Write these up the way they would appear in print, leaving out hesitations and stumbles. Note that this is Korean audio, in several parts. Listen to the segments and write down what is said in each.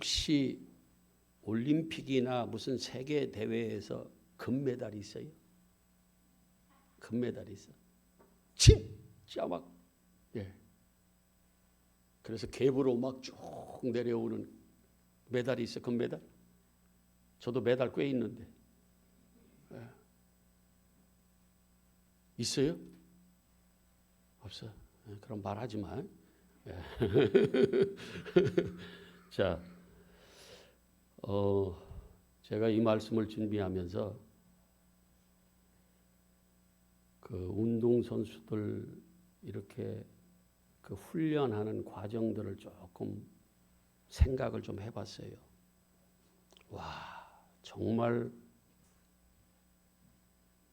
혹시 올림픽이나 무슨 세계 대회에서 금메달이 있어요? 금메달이 있어. 진짜 막 예. 그래서 갭으로 막 쭉 내려오는 메달이 있어. 금메달. 저도 메달 꽤 있는데. 예. 있어요? 없어. 예. 그럼 말하지 마. 예. 자, 제가 이 말씀을 준비하면서 그 운동선수들 이렇게 그 훈련하는 과정들을 조금 생각을 좀 해봤어요. 와, 정말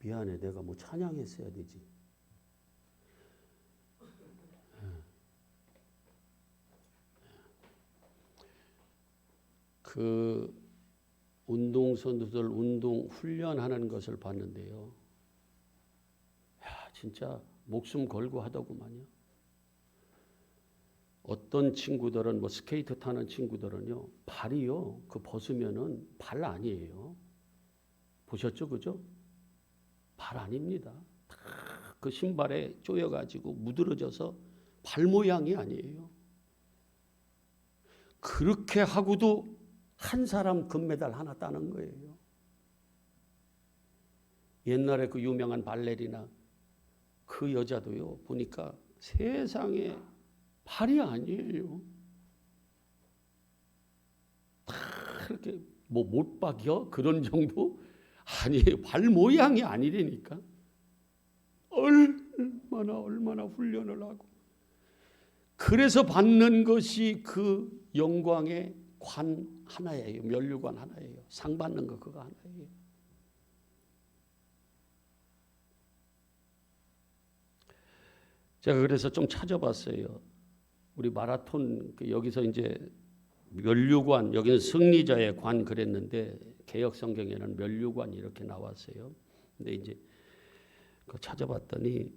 미안해. 내가 뭐 찬양했어야 되지. 그 운동선수들 운동 훈련하는 것을 봤는데요. 야, 진짜 목숨 걸고 하더구만요. 어떤 친구들은 뭐 스케이트 타는 친구들은요, 발이요, 그 벗으면은 발 아니에요. 보셨죠, 그죠? 발 아닙니다. 다 그 신발에 쪼여가지고 무드러져서 발 모양이 아니에요. 그렇게 하고도 한 사람 금메달 하나 따는 거예요. 옛날에 그 유명한 발레리나 그 여자도요, 보니까 세상에 발이 아니에요. 다 이렇게 뭐 못 박여 그런 정도 아니에요. 발 모양이 아니라니까. 얼마나 훈련을 하고 그래서 받는 것이 그 영광의 관 하나예요. 면류관 하나예요. 상 받는 거 그거 하나예요. 제가 그래서 좀 찾아봤어요. 우리 마라톤 여기서 이제 면류관, 여기는 승리자의 관 그랬는데 개역 성경에는 면류관 이렇게 나왔어요. 근데 이제 그 찾아봤더니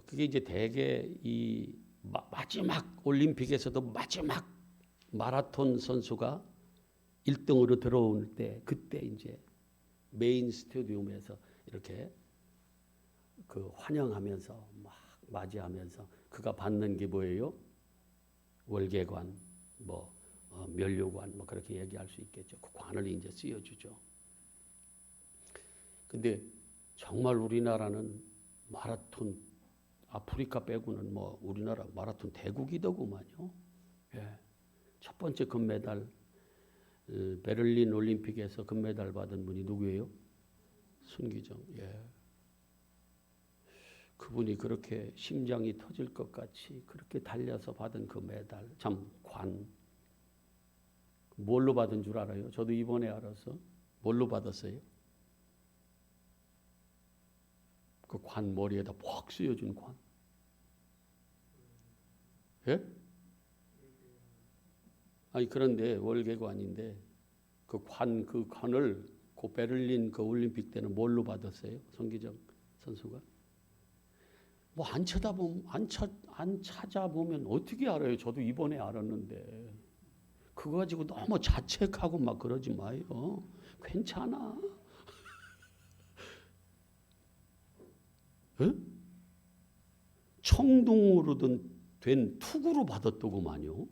그게 이제 대개 이 마지막 올림픽에서도 마지막 마라톤 선수가 1등으로 들어올 때 그때 이제 메인 스테디움에서 이렇게 그 환영하면서 막 맞이하면서 그가 받는 게 뭐예요? 월계관, 뭐 면류관, 뭐 그렇게 얘기할 수 있겠죠. 그 관을 이제 씌워주죠. 근데 정말 우리나라는 마라톤 아프리카 빼고는 뭐 우리나라 마라톤 대국이더구만요. 예. 첫 번째 금메달 베를린 올림픽에서 금메달 받은 분이 누구예요? 손기정. 예. 그분이 그렇게 심장이 터질 것 같이 그렇게 달려서 받은 그 메달, 참 관. 뭘로 받은 줄 알아요? 저도 이번에 알아서. 뭘로 받았어요? 그 관 머리에다 퍽 씌워준 관. 예? 아니 그런데 월계관인데 그 관을 그 베를린 그 올림픽 때는 뭘로 받았어요? 손기정 선수가? 뭐 안 쳐다보면 안 찾아보면 어떻게 알아요? 저도 이번에 알았는데 그거 가지고 너무 자책하고 막 그러지 마요. 괜찮아. 에? 청동으로 된 투구로 받았더구만요.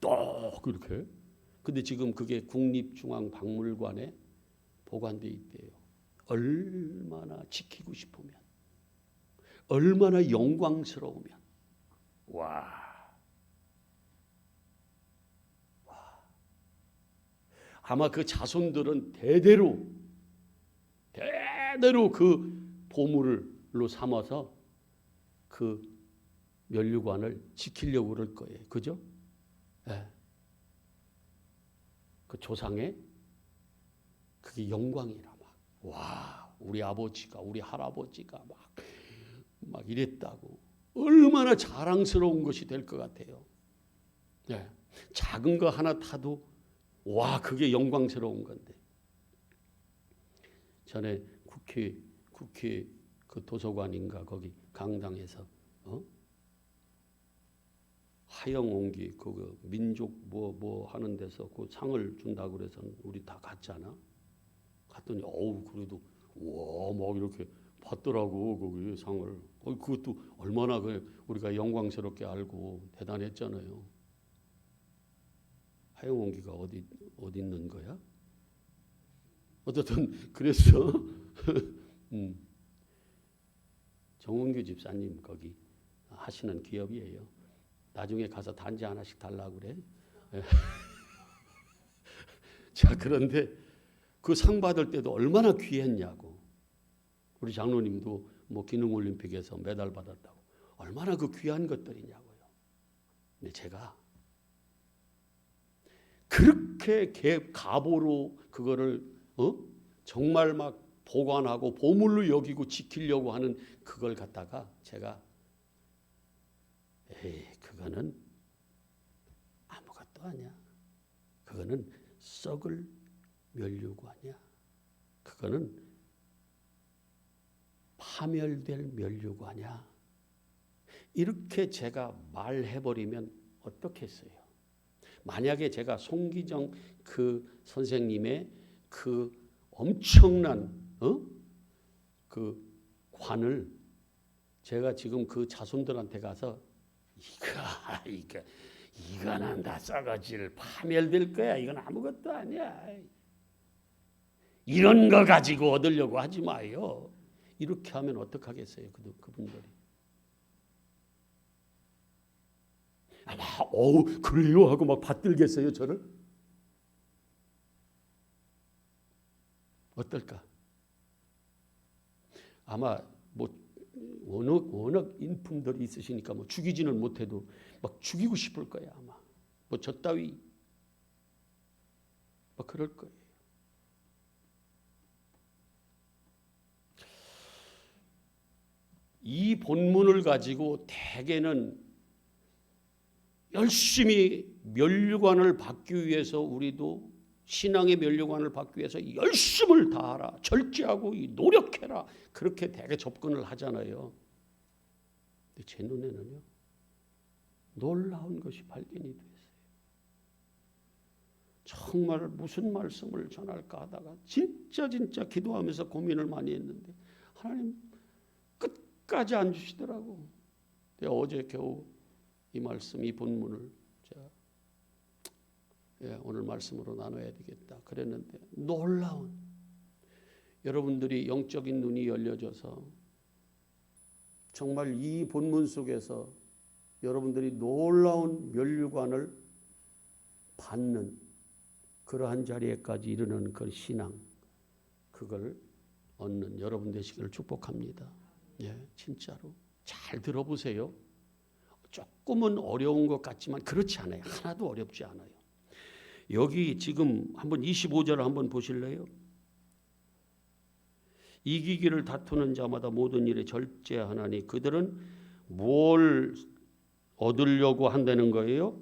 딱 그렇게. 근데 지금 그게 국립중앙박물관에 보관돼 있대요. 얼마나 지키고 싶으면, 얼마나 영광스러우면. 와. 아마 그 자손들은 대대로 그 보물로 삼아서 그 면류관을 지키려고 그럴 거예요. 그죠? 네. 그 조상의 그게 영광이라 막. 와, 우리 아버지가 우리 할아버지가 막 이랬다고. 얼마나 자랑스러운 것이 될 것 같아요. 네. 작은 거 하나 타도 와, 그게 영광스러운 건데. 전에 국회 그 도서관인가 거기 강당에서 하영 옹기 그 민족 뭐 하는 데서 그 상을 준다고 그래서 우리 다 갔잖아. 갔더니 그래도 와 막 이렇게 받더라고 거기 상을. 그것도 얼마나 우리가 영광스럽게 알고 대단했잖아요. 하영 옹기가 어디 있는 거야? 어쨌든 그랬어. 정은규 집사님 거기 하시는 기업이에요. 나중에 가서 단지 하나씩 달라고 그래. 자, 그런데 그 상 받을 때도 얼마나 귀했냐고. 우리 장로님도 뭐 기능올림픽에서 메달 받았다고. 얼마나 그 귀한 것들이냐고요. 근데 제가 그렇게 가보로 그거를 정말 막 보관하고 보물로 여기고 지키려고 하는 그걸 갖다가 제가 그거는 아무것도 아니야. 그거는 썩을 면류관이야. 그거는 파멸될 면류관이야. 이렇게 제가 말해버리면 어떻겠어요? 만약에 제가 송기정 그 선생님의 그 엄청난 그 관을 제가 지금 그 자손들한테 가서 이거는 다 썩어질 파멸될 거야. 이건 아무것도 아니야. 이런 거 가지고 얻으려고 하지 마요. 이렇게 하면 어떡하겠어요? 그분들이. 아마 그래요 하고 막 받들겠어요 저를? 어떨까? 아마 뭐 워낙 인품들이 있으시니까 뭐 죽이지는 못해도 막 죽이고 싶을 거야 아마. 뭐 저 따위 막 그럴 거예요. 이 본문을 가지고 대개는 열심히 면류관을 받기 위해서 우리도 신앙의 면류관을 받기 위해서 열심을 다하라. 절제하고 노력해라. 그렇게 대개 접근을 하잖아요. 근데 제 눈에는요. 놀라운 것이 발견이 됐어요. 정말 무슨 말씀을 전할까 하다가 진짜 기도하면서 고민을 많이 했는데 하나님 끝까지 안 주시더라고. 내가 어제 겨우 이 말씀, 이 본문을 오늘 말씀으로 나눠야 되겠다 그랬는데 놀라운 여러분들이 영적인 눈이 열려져서 정말 이 본문 속에서 여러분들이 놀라운 면류관을 받는 그러한 자리에까지 이르는 그 신앙 그걸 얻는 여러분 되시기를 축복합니다. 진짜로 잘 들어보세요. 조금은 어려운 것 같지만 그렇지 않아요. 하나도 어렵지 않아요. 여기 지금 한번 25절을 한번 보실래요? 이기기를 다투는 자마다 모든 일에 절제하나니 그들은 뭘 얻으려고 한다는 거예요?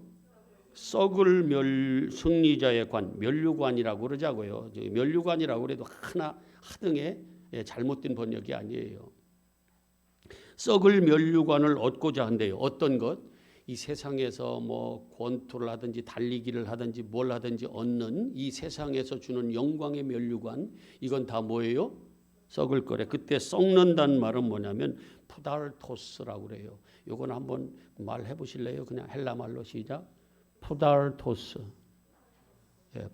썩을 승리자의 관, 면류관이라고 그러자고요. 면류관이라고 그래도 하나 하등의 잘못된 번역이 아니에요. 썩을 면류관을 얻고자 한대요. 어떤 것? 이 세상에서 뭐 권투를 하든지 달리기를 하든지 뭘 하든지 얻는 이 세상에서 주는 영광의 면류관 이건 다 뭐예요? 썩을 거래. 그때 썩는다는 말은 뭐냐면 푸달토스라고 그래요. 요건 한번 말해 보실래요? 그냥 헬라 말로 시작. 푸달토스.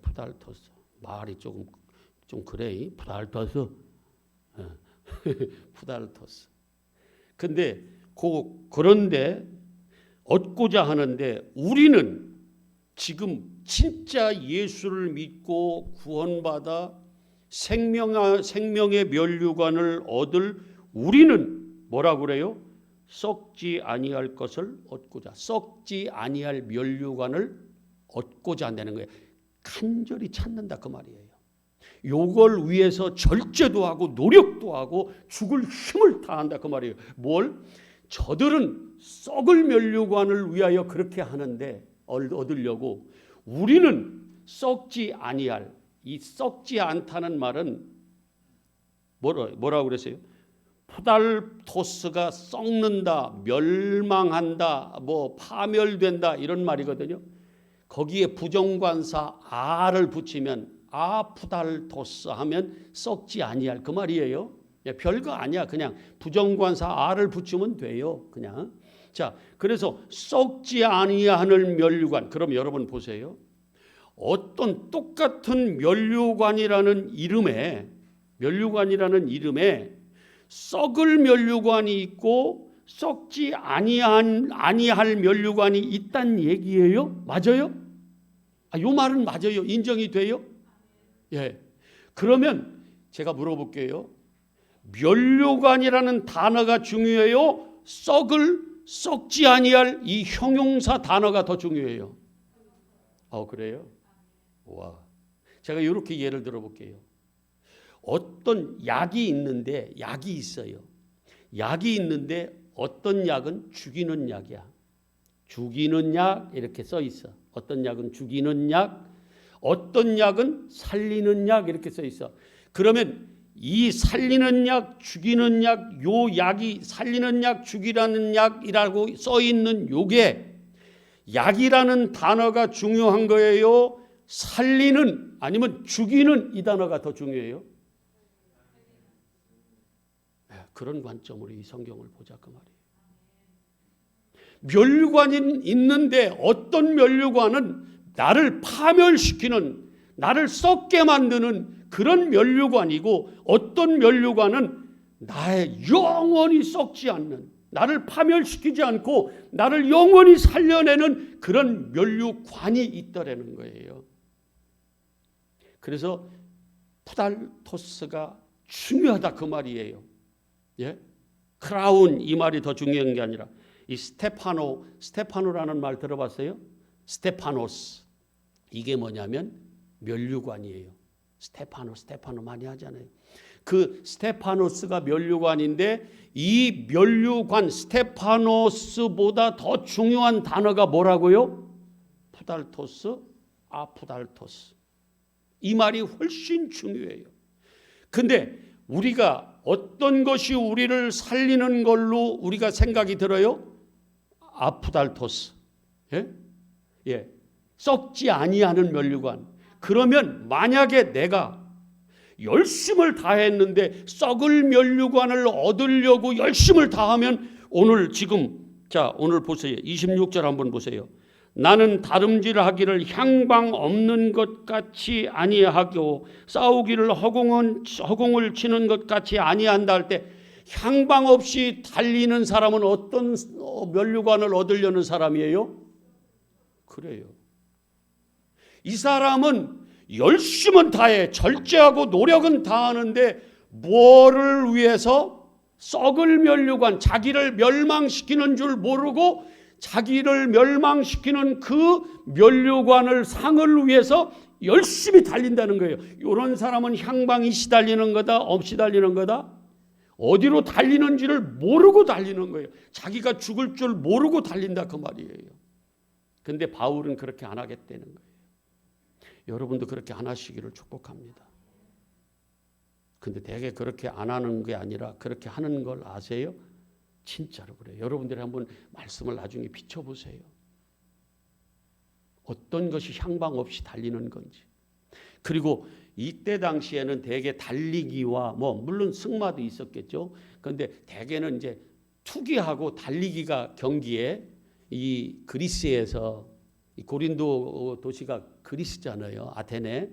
푸달토스. 말이 좀 그래. 푸달토스. 푸달토스. 근데 그런데 얻고자 하는데 우리는 지금 진짜 예수를 믿고 구원받아 생명의 면류관을 얻을 우리는 뭐라고 그래요? 썩지 아니할 것을 얻고자. 썩지 아니할 면류관을 얻고자 한다는 거예요. 간절히 찾는다 그 말이에요. 요걸 위해서 절제도 하고 노력도 하고 죽을 힘을 다한다 그 말이에요. 뭘? 저들은 썩을 면류관을 위하여 그렇게 하는데 얻으려고 우리는 썩지 아니할 이 썩지 않다는 말은 뭐라고 그랬어요? 푸달토스가 썩는다, 멸망한다, 뭐 파멸된다 이런 말이거든요. 거기에 부정관사 아를 붙이면 푸달토스 하면 썩지 아니할 그 말이에요. 별거 아니야. 그냥 부정관사 아를 붙이면 돼요. 그냥. 자, 그래서 썩지 아니하는 면류관. 그럼 여러분 보세요. 어떤 똑같은 면류관이라는 이름에 썩을 면류관이 있고 썩지 아니할 면류관이 있다는 얘기예요. 맞아요? 요 말은 맞아요. 인정이 돼요? 예. 그러면 제가 물어볼게요. 면류관이라는 단어가 중요해요? 썩지 아니할 이 형용사 단어가 더 중요해요. 그래요? 와. 제가 이렇게 예를 들어볼게요. 어떤 약이 있는데 약이 있어요. 약이 있는데 어떤 약은 죽이는 약이야. 죽이는 약 이렇게 써 있어. 어떤 약은 죽이는 약, 어떤 약은 살리는 약 이렇게 써 있어. 그러면 이 살리는 약, 죽이는 약, 요 약이 살리는 약, 죽이라는 약이라고 써 있는 요게 약이라는 단어가 중요한 거예요? 살리는 아니면 죽이는 이 단어가 더 중요해요? 그런 관점으로 이 성경을 보자 그 말이에요. 면류관이 있는데 어떤 면류관은 나를 파멸시키는, 나를 썩게 만드는 그런 면류관이고, 어떤 면류관은 나의 영원히 썩지 않는, 나를 파멸시키지 않고 나를 영원히 살려내는 그런 면류관이 있더라는 거예요. 그래서 푸달토스가 중요하다 그 말이에요. 예? 크라운 이 말이 더 중요한 게 아니라 이 스테파노라는 말 들어봤어요? 스테파노스. 이게 뭐냐면 면류관이에요. 스테파노 많이 하잖아요. 그 스테파노스가 면류관인데 이 면류관 스테파노스보다 더 중요한 단어가 뭐라고요? 푸달토스, 푸달토스. 이 말이 훨씬 중요해요. 근데 우리가 어떤 것이 우리를 살리는 걸로 우리가 생각이 들어요? 푸달토스. 예? 썩지 아니하는 면류관. 그러면 만약에 내가 열심을 다했는데 썩을 면류관을 얻으려고 열심을 다하면 오늘 보세요. 26절 한번 보세요. 나는 다름질하기를 향방 없는 것 같이 아니하고 싸우기를 허공을 치는 것 같이 아니한다 할 때 향방 없이 달리는 사람은 어떤 면류관을 얻으려는 사람이에요? 그래요. 이 사람은 열심은 다해 절제하고 노력은 다하는데 뭐를 위해서? 썩을 면류관, 자기를 멸망시키는 줄 모르고 자기를 멸망시키는 그 면류관을 상을 위해서 열심히 달린다는 거예요. 이런 사람은 향방이 시달리는 거다, 없이 달리는 거다? 어디로 달리는지를 모르고 달리는 거예요. 자기가 죽을 줄 모르고 달린다 그 말이에요. 근데 바울은 그렇게 안 하겠다는 거예요. 여러분도 그렇게 안 하시기를 축복합니다. 근데 대개 그렇게 안 하는 게 아니라 그렇게 하는 걸 아세요? 진짜로 그래요. 여러분들이 한번 말씀을 나중에 비춰보세요. 어떤 것이 향방 없이 달리는 건지. 그리고 이때 당시에는 대개 달리기와 물론 승마도 있었겠죠. 그런데 대개는 이제 투기하고 달리기가 경기에 이 그리스에서 이 고린도 도시가 그리스잖아요. 아테네.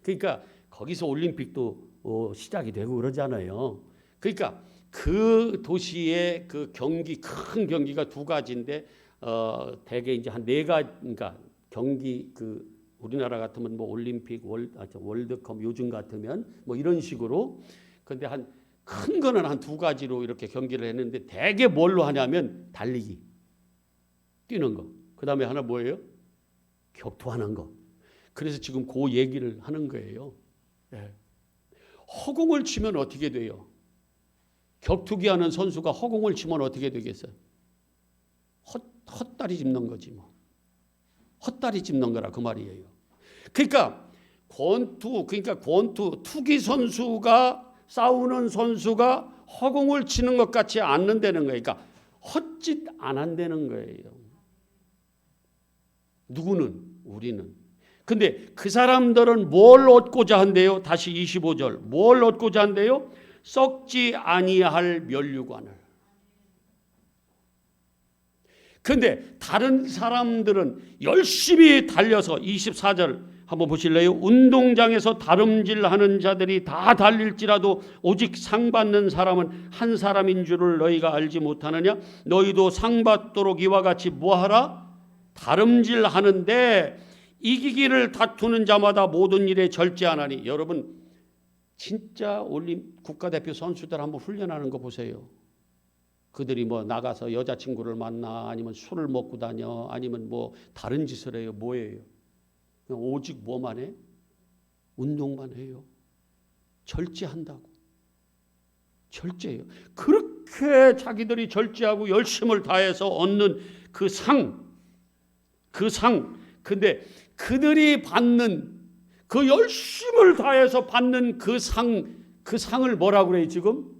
그러니까 거기서 올림픽도 시작이 되고 그러잖아요. 그러니까 그 도시의 그 큰 경기가 두 가지인데 대개 이제 한 네 가지, 그러니까 경기 우리나라 같으면 올림픽, 월드컵 요즘 같으면 이런 식으로. 근데 큰 거는 한 두 가지로 이렇게 경기를 했는데 대개 뭘로 하냐면 달리기, 뛰는 거. 그다음에 하나 뭐예요? 격투하는 거. 그래서 지금 그 얘기를 하는 거예요. 예. 허공을 치면 어떻게 돼요? 격투기 하는 선수가 허공을 치면 어떻게 되겠어요? 헛다리 짚는 거지 뭐. 헛다리 짚는 거라 그 말이에요. 그러니까 투기 선수가 싸우는 선수가 허공을 치는 것 같이 않는다는 거예요. 그러니까 헛짓 안 한다는 거예요. 누구는? 우리는. 근데 그 사람들은 뭘 얻고자 한대요? 다시 25절. 뭘 얻고자 한대요? 썩지 아니할 면류관을. 근데 다른 사람들은 열심히 달려서 24절 한번 보실래요? 운동장에서 다름질하는 자들이 다 달릴지라도 오직 상 받는 사람은 한 사람인 줄을 너희가 알지 못하느냐? 너희도 상 받도록 이와 같이 뭐하라? 다름질하는데 이기기를 다투는 자마다 모든 일에 절제하나니. 여러분 진짜 국가대표 선수들 한번 훈련하는 거 보세요. 그들이 뭐 나가서 여자친구를 만나, 아니면 술을 먹고 다녀, 아니면 뭐 다른 짓을 해요. 뭐예요? 그냥 오직 뭐만 해? 운동만 해요. 절제한다고. 절제해요. 그렇게 자기들이 절제하고 열심을 다해서 얻는 그 상. 근데 그들이 받는 그 열심을 다해서 받는 그 상을 뭐라고 그래요 지금?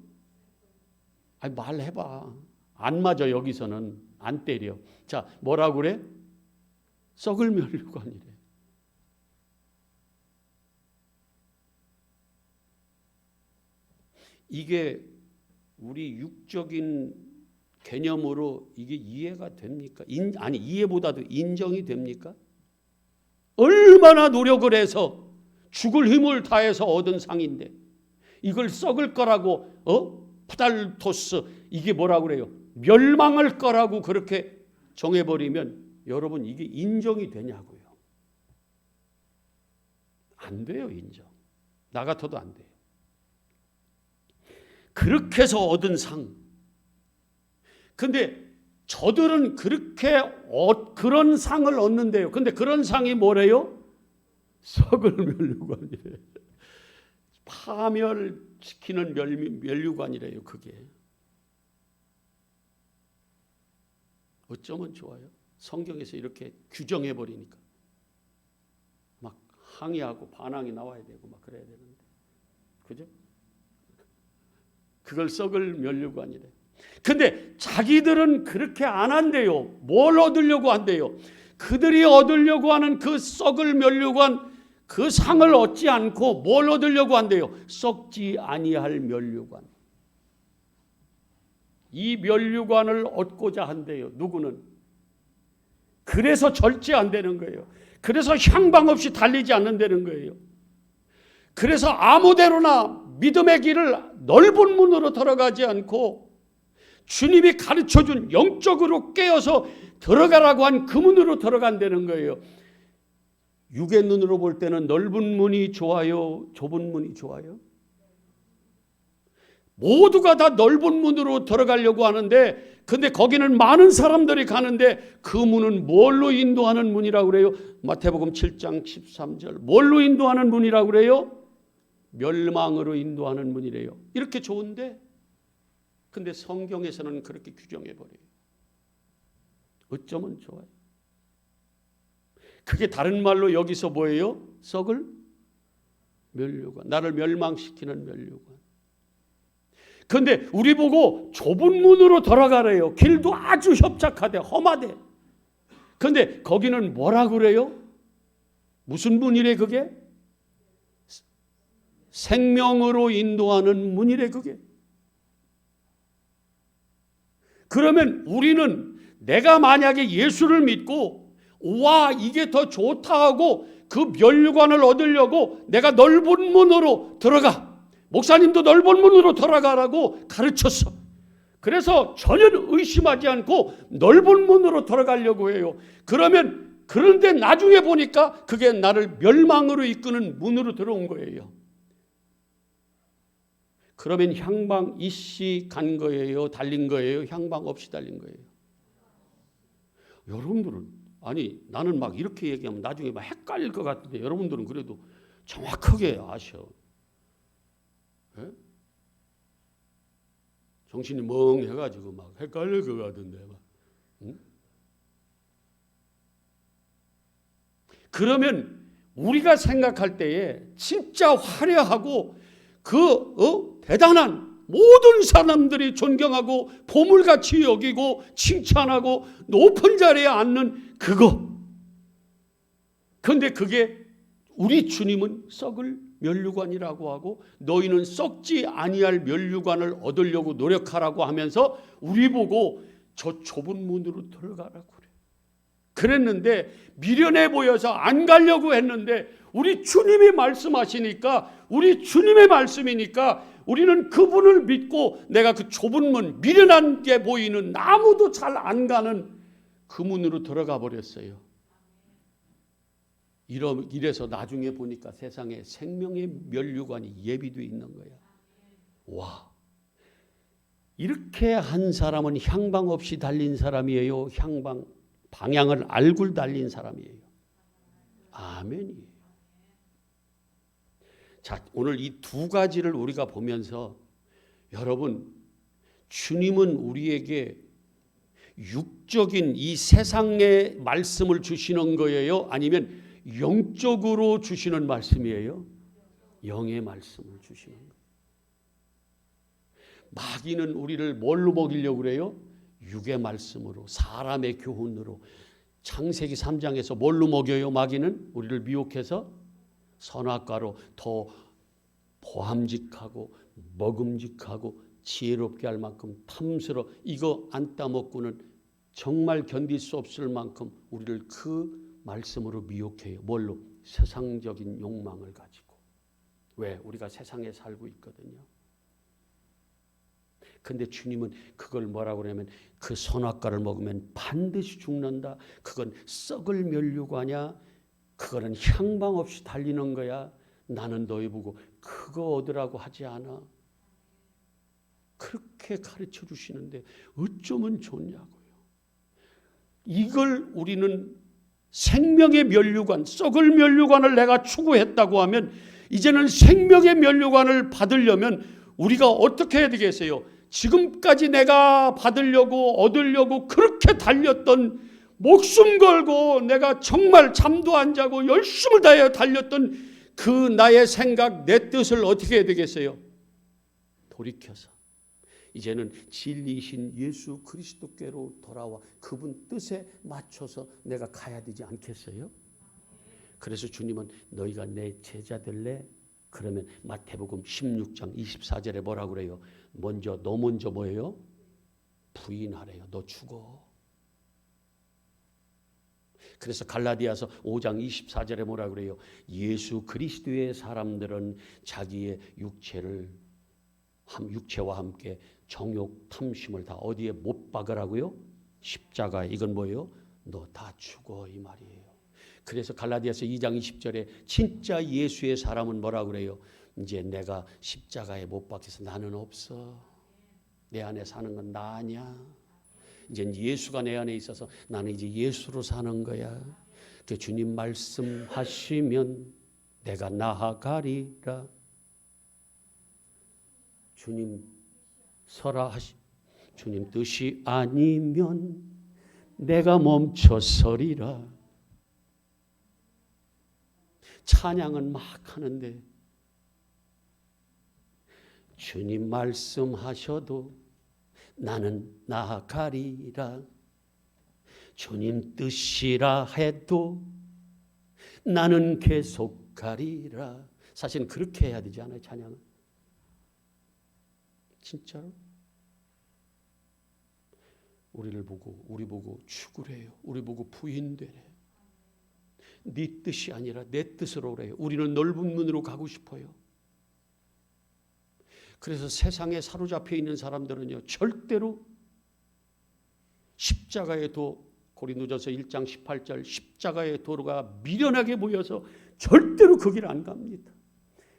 아니 말해봐. 안 맞아. 여기서는 안 때려. 자, 뭐라고 그래? 썩을 면류관이래. 이게 우리 육적인 개념으로 이게 이해가 됩니까? 아니 이해보다도 인정이 됩니까? 얼마나 노력을 해서 죽을 힘을 다해서 얻은 상인데 이걸 썩을 거라고 푸달토스 이게 뭐라고 그래요? 멸망할 거라고 그렇게 정해버리면 여러분 이게 인정이 되냐고요. 안 돼요. 인정. 나 같아도 안 돼요. 그렇게 해서 얻은 상. 근데 저들은 그렇게 그런 상을 얻는데요. 근데 그런 상이 뭐래요? 썩을 면류관이래. 파멸시키는 면류관이래요. 그게. 어쩌면 좋아요? 성경에서 이렇게 규정해 버리니까 막 항의하고 반항이 나와야 되고 막 그래야 되는데, 그죠? 그걸 썩을 면류관이래. 근데 자기들은 그렇게 안 한대요. 뭘 얻으려고 한대요? 그들이 얻으려고 하는 그 썩을 면류관, 그 상을 얻지 않고 뭘 얻으려고 한대요? 썩지 아니할 면류관. 이 면류관을 얻고자 한대요. 누구는? 그래서 절제한다는 거예요. 그래서 향방 없이 달리지 않는다는 거예요. 그래서 아무데로나 믿음의 길을 넓은 문으로 들어가지 않고 주님이 가르쳐준 영적으로 깨어서 들어가라고 한 그 문으로 들어간다는 거예요. 육의 눈으로 볼 때는 넓은 문이 좋아요? 좁은 문이 좋아요? 모두가 다 넓은 문으로 들어가려고 하는데, 근데 거기는 많은 사람들이 가는데 그 문은 뭘로 인도하는 문이라고 그래요? 마태복음 7장 13절. 뭘로 인도하는 문이라고 그래요? 멸망으로 인도하는 문이래요. 이렇게 좋은데, 근데 성경에서는 그렇게 규정해버려요. 어쩌면 좋아요. 그게 다른 말로 여기서 뭐예요? 썩을 면류관. 나를 멸망시키는 면류관. 그런데 우리 보고 좁은 문으로 들어가래요. 길도 아주 협착하대, 험하대. 그런데 거기는 뭐라고 그래요? 무슨 문이래 그게? 생명으로 인도하는 문이래 그게. 그러면 우리는 내가 만약에 예수를 믿고 와 이게 더 좋다 하고 그 면류관을 얻으려고 내가 넓은 문으로 들어가. 목사님도 넓은 문으로 들어가라고 가르쳤어. 그래서 전혀 의심하지 않고 넓은 문으로 들어가려고 해요. 그런데 나중에 보니까 그게 나를 멸망으로 이끄는 문으로 들어온 거예요. 그러면 향방 이씨 간 거예요? 달린 거예요? 향방 없이 달린 거예요? 여러분들은 아니 나는 막 이렇게 얘기하면 나중에 막 헷갈릴 것 같은데 여러분들은 그래도 정확하게 아셔. 네? 정신이 멍해가지고 막 헷갈릴 것 같은데 막. 응? 그러면 우리가 생각할 때에 진짜 화려하고 대단한 모든 사람들이 존경하고 보물같이 여기고 칭찬하고 높은 자리에 앉는 그거. 그런데 그게 우리 주님은 썩을 면류관이라고 하고 너희는 썩지 아니할 면류관을 얻으려고 노력하라고 하면서 우리 보고 저 좁은 문으로 들어가라고 그래. 그랬는데 미련해 보여서 안 가려고 했는데 우리 주님이 말씀하시니까, 우리 주님의 말씀이니까 우리는 그분을 믿고 내가 그 좁은 문, 미련한 게 보이는 아무도 잘 안 가는 그 문으로 들어가 버렸어요. 이래서 나중에 보니까 세상에 생명의 면류관이 예비되어 있는 거야. 와, 이렇게 한 사람은 향방 없이 달린 사람이에요? 향방, 방향을 알고 달린 사람이에요? 아멘이에요. 자, 오늘 이 두 가지를 우리가 보면서 여러분, 주님은 우리에게 육적인 이 세상의 말씀을 주시는 거예요? 아니면 영적으로 주시는 말씀이에요? 영의 말씀을 주시는 거예요. 마귀는 우리를 뭘로 먹이려고 그래요? 육의 말씀으로, 사람의 교훈으로. 창세기 3장에서 뭘로 먹여요? 마귀는 우리를 미혹해서 선악과로 더 보함직하고 먹음직하고 지혜롭게 할 만큼 탐스러워, 이거 안 따먹고는 정말 견딜 수 없을 만큼 우리를 그 말씀으로 미혹해요. 뭘로? 세상적인 욕망을 가지고. 왜? 우리가 세상에 살고 있거든요. 근데 주님은 그걸 뭐라고 그러냐면 그 선악과를 먹으면 반드시 죽는다. 그건 썩을 면류관이야. 그거는 향방 없이 달리는 거야. 나는 너희 보고 그거 얻으라고 하지 않아. 그렇게 가르쳐 주시는데 어쩌면 좋냐고요. 이걸 우리는 생명의 면류관, 썩을 면류관을 내가 추구했다고 하면 이제는 생명의 면류관을 받으려면 우리가 어떻게 해야 되겠어요? 지금까지 내가 받으려고 얻으려고 그렇게 달렸던, 목숨 걸고 내가 정말 잠도 안 자고 열심을 다해 달렸던 그 나의 생각, 내 뜻을 어떻게 해야 되겠어요? 돌이켜서 이제는 진리이신 예수 그리스도께로 돌아와 그분 뜻에 맞춰서 내가 가야 되지 않겠어요? 그래서 주님은 너희가 내 제자 될래? 그러면 마태복음 16장 24절에 뭐라고 그래요? 너 먼저 뭐예요? 부인하래요. 너 죽어. 그래서 갈라디아서 5장 24절에 뭐라고 그래요? 예수 그리스도의 사람들은 자기의 육체와 함께 정욕 탐심을 다 어디에 못 박으라고요? 십자가에. 이건 뭐예요? 너 다 죽어, 이 말이에요. 그래서 갈라디아서 2장 20절에 진짜 예수의 사람은 뭐라고 그래요? 이제 내가 십자가에 못 박혀서 나는 없어. 내 안에 사는 건 나 아니야. 이제 예수가 내 안에 있어서 나는 이제 예수로 사는 거야. 그 주님 말씀하시면 내가 나아가리라. 주님 서라 주님 뜻이 아니면 내가 멈춰서리라. 찬양은 막 하는데 주님 말씀하셔도 나는 나아가리라. 주님 뜻이라 해도 나는 계속 가리라. 사실은 그렇게 해야 되지 않아요? 찬양은 진짜로 우리 보고 죽으래요. 우리 보고 부인되래. 네 뜻이 아니라 내 뜻으로 그래요. 우리는 넓은 문으로 가고 싶어요. 그래서 세상에 사로잡혀 있는 사람들은요, 절대로 십자가의 도, 고린도전서 1장 18절 십자가의 도로가 미련하게 보여서 절대로 그 길 안 갑니다.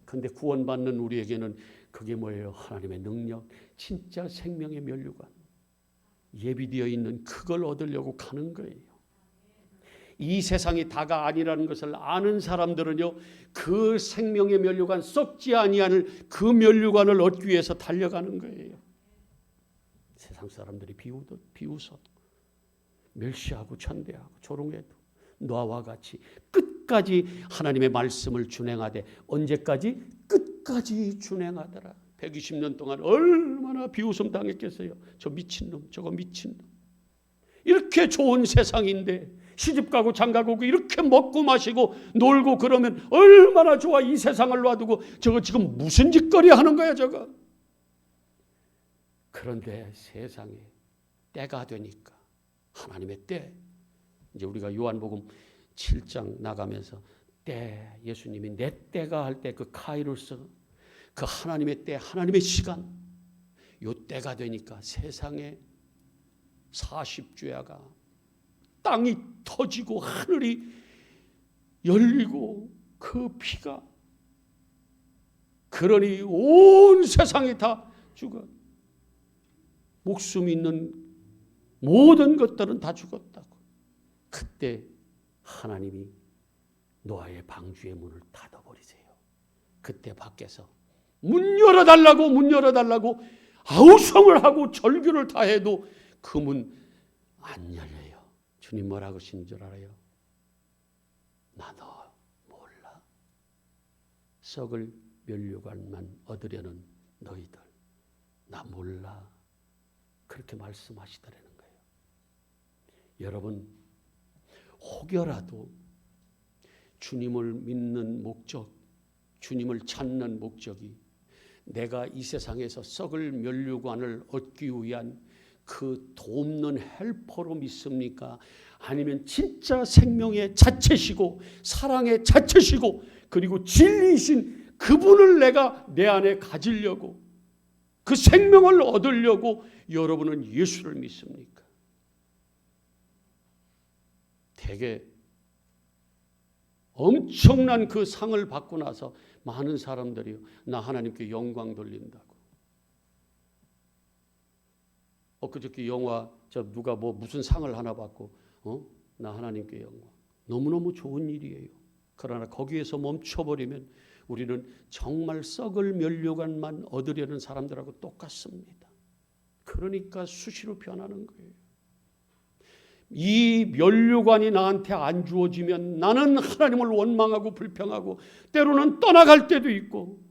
그런데 구원받는 우리에게는 그게 뭐예요? 하나님의 능력, 진짜 생명의 면류관, 예비되어 있는 그걸 얻으려고 가는 거예요. 이 세상이 다가 아니라는 것을 아는 사람들은요, 그 생명의 면류관, 썩지 아니하는 그 면류관을 얻기 위해서 달려가는 거예요. 세상 사람들이 비웃어도 멸시하고 천대하고 조롱해도 너와 같이 끝까지 하나님의 말씀을 준행하되, 언제까지? 끝까지 준행하더라. 120년 동안 얼마나 비웃음 당했겠어요. 저 미친놈, 저거 미친놈. 이렇게 좋은 세상인데 시집가고 장가가고 이렇게 먹고 마시고 놀고 그러면 얼마나 좋아. 이 세상을 놔두고 저거 지금 무슨 짓거리 하는 거야 저거. 그런데 세상에 때가 되니까 하나님의 때, 이제 우리가 요한복음 7장 나가면서 때, 예수님이 내 때가 할 때 그 카이로스, 그 하나님의 때, 하나님의 시간, 요 때가 되니까 세상에 40주야가 땅이 터지고 하늘이 열리고 그 피가, 그러니 온 세상이 다 죽어. 목숨 있는 모든 것들은 다 죽었다고. 그때 하나님이 노아의 방주의 문을 닫아버리세요. 그때 밖에서 문 열어달라고 아우성을 하고 절규를 다 해도 그 문 안 열려요. 주님 뭐라고 하신 줄 알아요? 나 너 몰라. 썩을 면류관만 얻으려는 너희들 나 몰라. 그렇게 말씀하시더라는 거예요. 여러분, 혹여라도 주님을 믿는 목적, 주님을 찾는 목적이 내가 이 세상에서 썩을 면류관을 얻기 위한 그 돕는 헬퍼로 믿습니까? 아니면 진짜 생명의 자체시고 사랑의 자체시고 그리고 진리이신 그분을 내가 내 안에 가지려고, 그 생명을 얻으려고 여러분은 예수를 믿습니까? 되게 엄청난 그 상을 받고 나서 많은 사람들이 나 하나님께 영광 돌린다고. 엊그저께 영화 누가 무슨 상을 하나 받고 나 하나님께 영광. 너무너무 좋은 일이에요. 그러나 거기에서 멈춰버리면 우리는 정말 썩을 면류관만 얻으려는 사람들하고 똑같습니다. 그러니까 수시로 변하는 거예요. 이 면류관이 나한테 안 주어지면 나는 하나님을 원망하고 불평하고 때로는 떠나갈 때도 있고,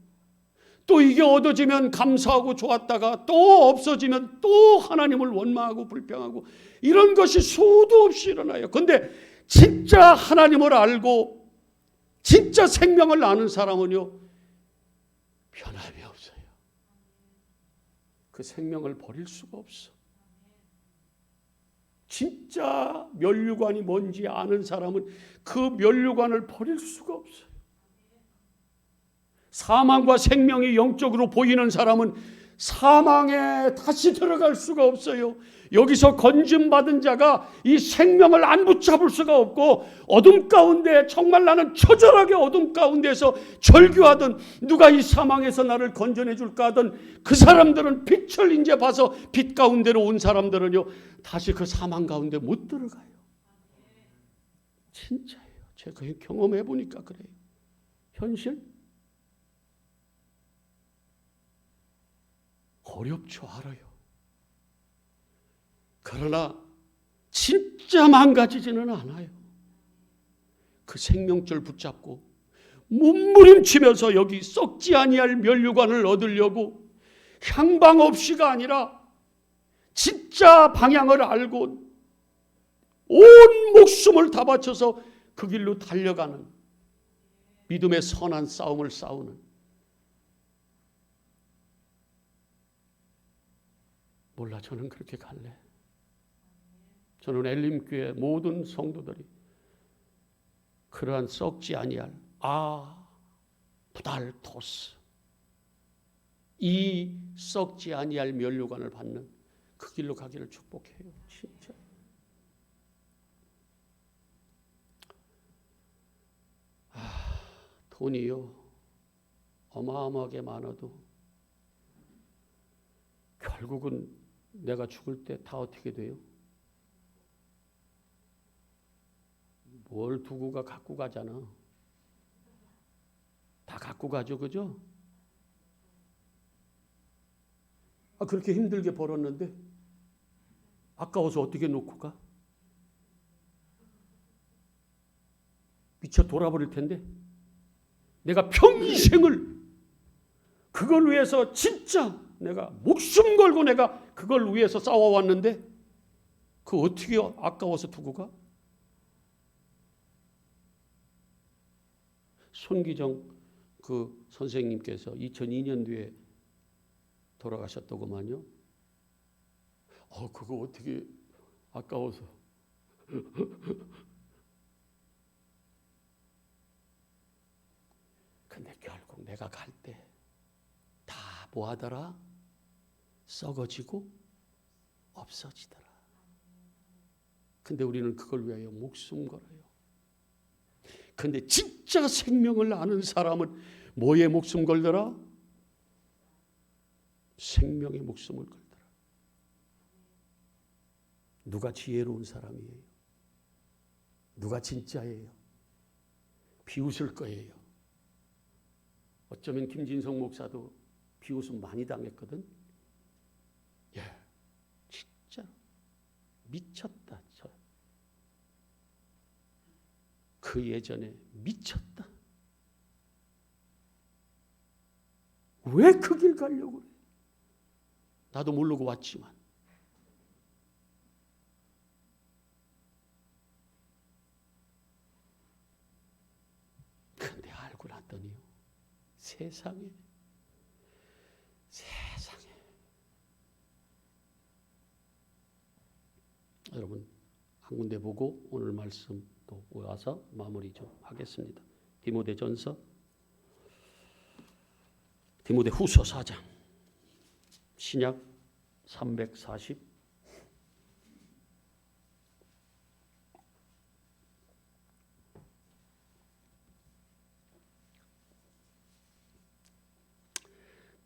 또 이게 얻어지면 감사하고 좋았다가 또 없어지면 또 하나님을 원망하고 불평하고, 이런 것이 수도 없이 일어나요. 그런데 진짜 하나님을 알고 진짜 생명을 아는 사람은요, 변함이 없어요. 그 생명을 버릴 수가 없어. 진짜 면류관이 뭔지 아는 사람은 그 면류관을 버릴 수가 없어요. 사망과 생명이 영적으로 보이는 사람은 사망에 다시 들어갈 수가 없어요. 여기서 건짐받은 자가 이 생명을 안 붙잡을 수가 없고, 어둠 가운데, 정말 나는 처절하게 어둠 가운데서 절규하던, 누가 이 사망에서 나를 건져내 줄까 하던 그 사람들은 빛을 이제 봐서 빛 가운데로 온 사람들은요, 다시 그 사망 가운데 못 들어가요. 진짜예요. 제가 경험해 보니까 그래요. 현실? 어렵죠, 알아요. 그러나 진짜 망가지지는 않아요. 그 생명줄 붙잡고 몸부림치면서 여기 썩지 아니할 면류관을 얻으려고 향방 없이가 아니라 진짜 방향을 알고 온 목숨을 다 바쳐서 그 길로 달려가는 믿음의 선한 싸움을 싸우는, 몰라, 저는 그렇게 갈래. 저는 엘림교회 모든 성도들이 그러한 썩지 아니할 부달토스, 이 썩지 아니할 면류관을 받는 그 길로 가기를 축복해요. 진짜. 돈이요 어마어마하게 많아도 결국은 내가 죽을 때 다 어떻게 돼요? 뭘 두고 가 갖고 가잖아. 다 갖고 가죠, 그죠? 그렇게 힘들게 벌었는데 아까워서 어떻게 놓고 가? 미쳐 돌아버릴 텐데 내가 평생을 그걸 위해서 진짜 내가 목숨 걸고 내가 그걸 위해서 싸워왔는데 그 어떻게 아까워서 두고 가? 손기정 그 선생님께서 2002년도에 돌아가셨더구만요. 그거 어떻게 아까워서. 근데 결국 내가 갈 때 다 뭐하더라? 썩어지고 없어지더라. 근데 우리는 그걸 위하여 목숨 걸어요. 근데 진짜 생명을 아는 사람은 뭐에 목숨 걸더라? 생명의 목숨을 걸더라. 누가 지혜로운 사람이에요? 누가 진짜예요? 비웃을 거예요. 어쩌면 김진성 목사도 비웃음 많이 당했거든. 예, 진짜 미쳤다. 그 예전에 미쳤다. 왜 그 길 가려고 그래? 나도 모르고 왔지만. 근데 알고 났더니요. 세상에 여러분 한 군데 보고 오늘 말씀 또 와서 마무리 좀 하겠습니다. 디모데전서 디모데후서 4장 신약 340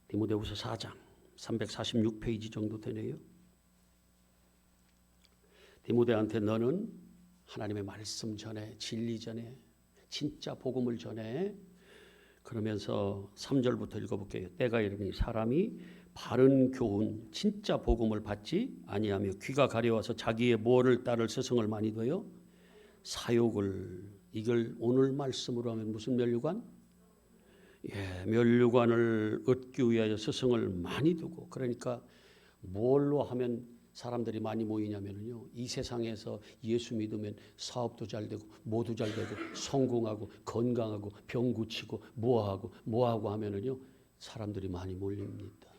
디모데후서 4장 346페이지 정도 되네요. 디모데한테 너는 하나님의 말씀 전해, 진리 전해, 진짜 복음을 전해. 그러면서 3절부터 읽어볼게요. 때가 이르니 사람이 바른 교훈, 진짜 복음을 받지 아니하며 귀가 가려워서 자기의 뭐를 따를 스승을 많이 둬요. 사욕을, 이걸 오늘 말씀으로 하면 무슨 면류관? 예, 면류관을 얻기 위하여 스승을 많이 두고, 그러니까 뭘로 하면 사람들이 많이 모이냐면요, 이 세상에서 예수 믿으면 사업도 잘 되고 뭐도 잘 되고 성공하고 건강하고 병 고치고 뭐하고 하면은요 사람들이 많이 몰립니다.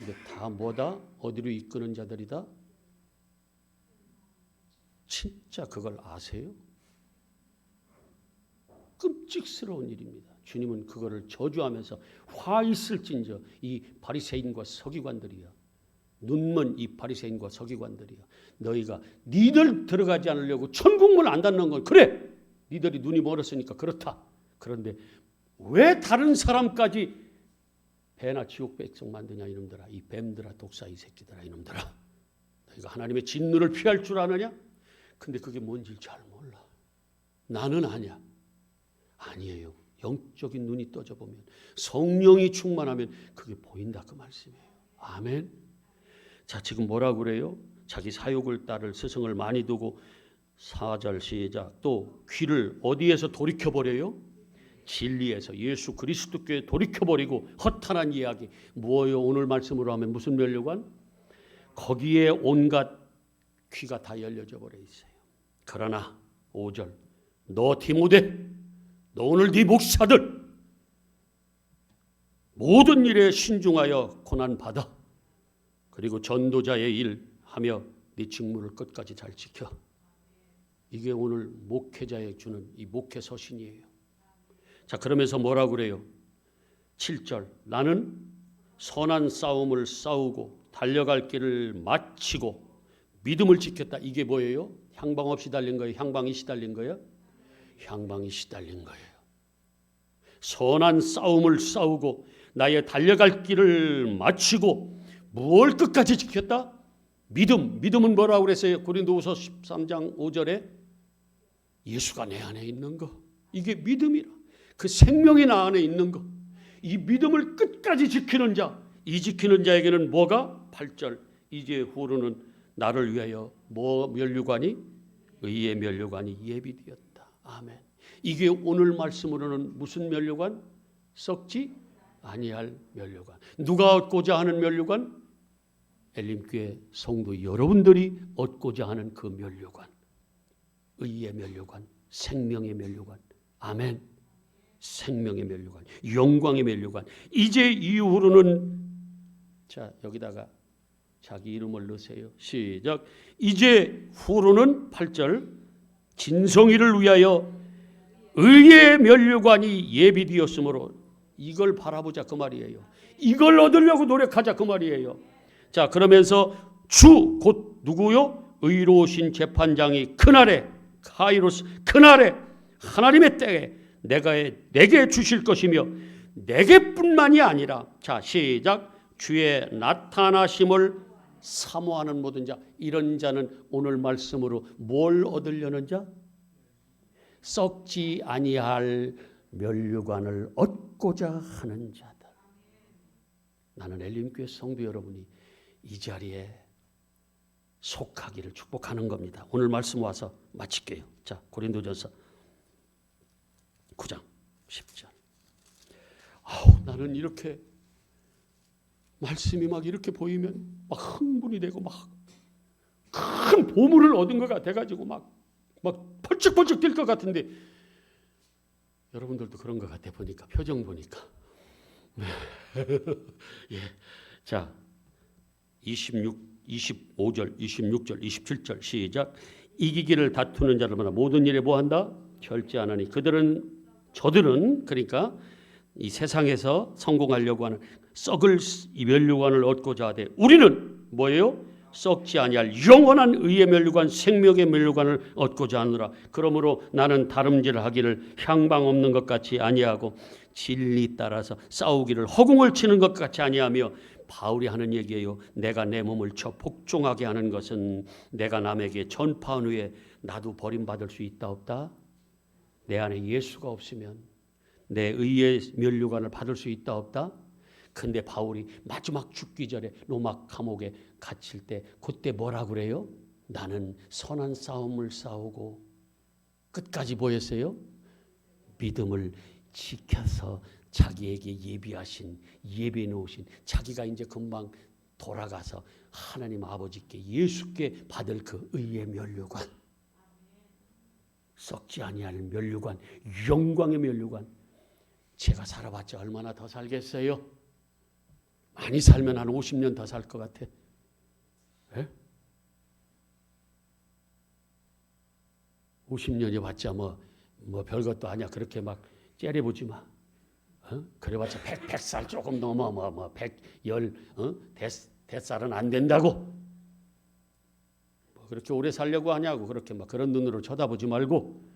이게 다 뭐다? 어디로 이끄는 자들이다? 진짜 그걸 아세요? 끔찍스러운 일입니다. 주님은 그거를 저주하면서 화 있을진저 이 바리새인과 서기관들이야, 눈먼 이 바리새인과 서기관들이야, 너희가 니들 들어가지 않으려고 천국문 안 닫는 건 그래, 니들이 눈이 멀었으니까 그렇다. 그런데 왜 다른 사람까지 배나 지옥 백성 만드냐 이놈들아, 이 뱀들아, 독사 이 새끼들아, 이놈들아, 너희가 하나님의 진노를 피할 줄 아느냐? 근데 그게 뭔지 잘 몰라. 나는 아냐. 아니에요. 영적인 눈이 떠져 보면, 성령이 충만하면 그게 보인다, 그 말씀이에요. 아멘. 자, 지금 뭐라고 그래요? 자기 사욕을 따를 스승을 많이 두고, 4절 시작. 또 귀를 어디에서 돌이켜버려요? 진리에서 예수 그리스도께 돌이켜버리고 허탄한 이야기, 뭐예요? 오늘 말씀으로 하면 무슨 면류관? 거기에 온갖 귀가 다 열려져 버려 있어요. 그러나 5절, 너 디모데, 너 오늘 네 목사들 모든 일에 신중하여 고난받아. 그리고 전도자의 일 하며 네 직무를 끝까지 잘 지켜. 이게 오늘 목회자에 주는 이 목회 서신이에요. 자, 그러면서 뭐라고 그래요? 7절, 나는 선한 싸움을 싸우고 달려갈 길을 마치고 믿음을 지켰다. 이게 뭐예요? 향방 없이 달린 거예요? 향방이 시달린 거예요? 향방이 시달린 거예요. 선한 싸움을 싸우고 나의 달려갈 길을 마치고 무엇을 끝까지 지켰다? 믿음은 뭐라고 그랬어요? 고린도후서 13장 5절에 예수가 내 안에 있는 거, 이게 믿음이라. 그 생명이 나 안에 있는 거, 이 믿음을 끝까지 지키는 자, 이 지키는 자에게는 뭐가? 8절, 이제 후로는 나를 위하여 뭐 면류관이? 의의 면류관이 예비되었다. 아멘. 이게 오늘 말씀으로는 무슨 면류관? 썩지 아니할 면류관. 누가 얻고자 하는 면류관? 엘림교회 성도 여러분들이 얻고자 하는 그 면류관. 의의 면류관, 생명의 면류관. 아멘. 생명의 면류관, 영광의 면류관. 이제 이후로는, 자, 여기다가 자기 이름을 넣으세요. 시작. 이제 후로는 8절, 진성이를 위하여 의의 면류관이 예비되었으므로, 이걸 바라보자 그 말이에요. 이걸 얻으려고 노력하자 그 말이에요. 자, 그러면서 주 곧 누구요? 의로우신 재판장이 그날에, 카이로스, 그날에 하나님의 때에 내게 주실 것이며, 내게뿐만이 아니라, 자 시작, 주의 나타나심을 사모하는 모든 자. 이런 자는 오늘 말씀으로 뭘 얻으려는 자? 썩지 아니할 면류관을 얻고자 하는 자들. 나는 엘림교회 성도 여러분이 이 자리에 속하기를 축복하는 겁니다. 오늘 말씀 와서 마칠게요. 자, 고린도전서 9장 10절. 나는 이렇게 말씀이 막 이렇게 보이면 막 흥분이 되고 막 큰 보물을 얻은 것 같아가지고 막 펄쩍펄쩍 뛸 것 같은데, 여러분들도 그런 것 같아 보니까, 표정 보니까. 예. 자, 25절, 26절, 27절 시작. 이기기를 다투는 자들마다 모든 일에 뭐한다? 절제하나니 저들은 그러니까 이 세상에서 성공하려고 하는 썩을 이 면류관을 얻고자 하되, 우리는 뭐예요? 썩지 아니할 영원한 의의 면류관, 생명의 면류관을 얻고자 하느라. 그러므로 나는 다름질을 하기를 향방 없는 것 같이 아니하고 진리 따라서 싸우기를 허공을 치는 것 같이 아니하며. 바울이 하는 얘기예요. 내가 내 몸을 쳐 복종하게 하는 것은 내가 남에게 전파한 후에 나도 버림받을 수 있다 없다? 내 안에 예수가 없으면 내 의의 면류관을 받을 수 있다 없다? 근데 바울이 마지막 죽기 전에 로마 감옥에 갇힐 때 그때 뭐라 그래요? 나는 선한 싸움을 싸우고 끝까지 뭐였어요? 믿음을 지켜서 자기에게 예비해 놓으신, 자기가 이제 금방 돌아가서 하나님 아버지께, 예수께 받을 그 의의 면류관, 썩지 아니할 면류관, 영광의 면류관. 제가 살아봤자 얼마나 더 살겠어요? 많이 살면 한 50년 더 살 것 같아. 네? 50년이 봤자 뭐 별것도 아니야. 그렇게 막 째려보지 마. 그래봤자 100살 조금 넘어 110 대살은 안 된다고. 뭐 그렇게 오래 살려고 하냐고 그렇게 막 그런 눈으로 쳐다보지 말고,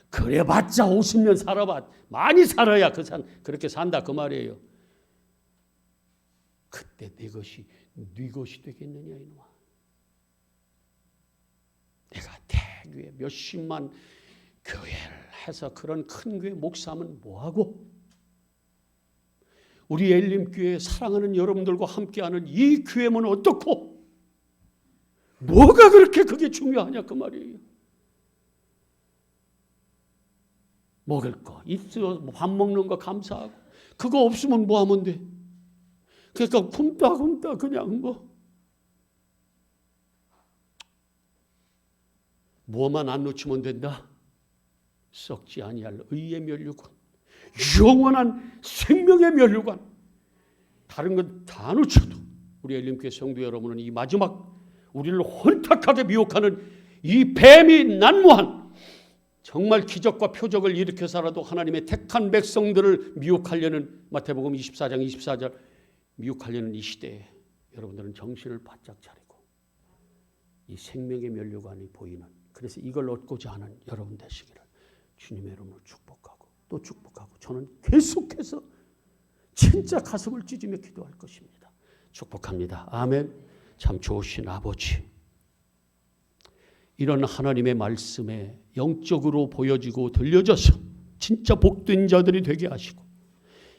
그래봤자 50년 살아봐. 많이 살아야 그렇게 산다 그 말이에요. 그때 네 것이 되겠느냐 이놈아. 내가 대교회 몇십만 교회를 해서 그런 큰 교회 목사하면 뭐하고, 우리 엘림교회 사랑하는 여러분들과 함께하는 이 교회면 어떻고, 뭐가 그렇게 그게 중요하냐 그 말이에요. 먹을 거 있어, 밥 먹는 거 감사하고, 그거 없으면 뭐 하면 돼? 그러니까 굶다 그냥 뭐만 안 놓치면 된다. 썩지 아니할 의의 면류관, 영원한 생명의 면류관. 다른 건 다 놓쳐도 우리 엘림교회 성도 여러분은 이 마지막 우리를 혼탁하게 미혹하는 이 뱀이 난무한, 정말 기적과 표적을 일으켜서라도 하나님의 택한 백성들을 미혹하려는, 마태복음 24장 24절 미혹하려는 이 시대에 여러분들은 정신을 바짝 차리고 이 생명의 면류관이 보이는, 그래서 이걸 얻고자 하는 여러분 되시기를 주님의 이름으로 축복하고 또 축복하고, 저는 계속해서 진짜 가슴을 찢으며 기도할 것입니다. 축복합니다. 아멘. 참 좋으신 아버지, 이런 하나님의 말씀에 영적으로 보여지고 들려져서 진짜 복된 자들이 되게 하시고,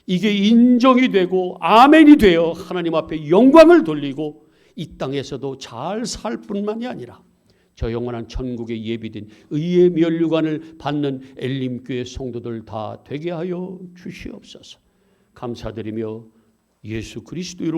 이게 인정이 되고 아멘이 되어 하나님 앞에 영광을 돌리고 이 땅에서도 잘 살 뿐만이 아니라 저 영원한 천국에 예비된 의의 면류관을 받는 엘림교회 성도들 다 되게 하여 주시옵소서. 감사드리며 예수 그리스도 이름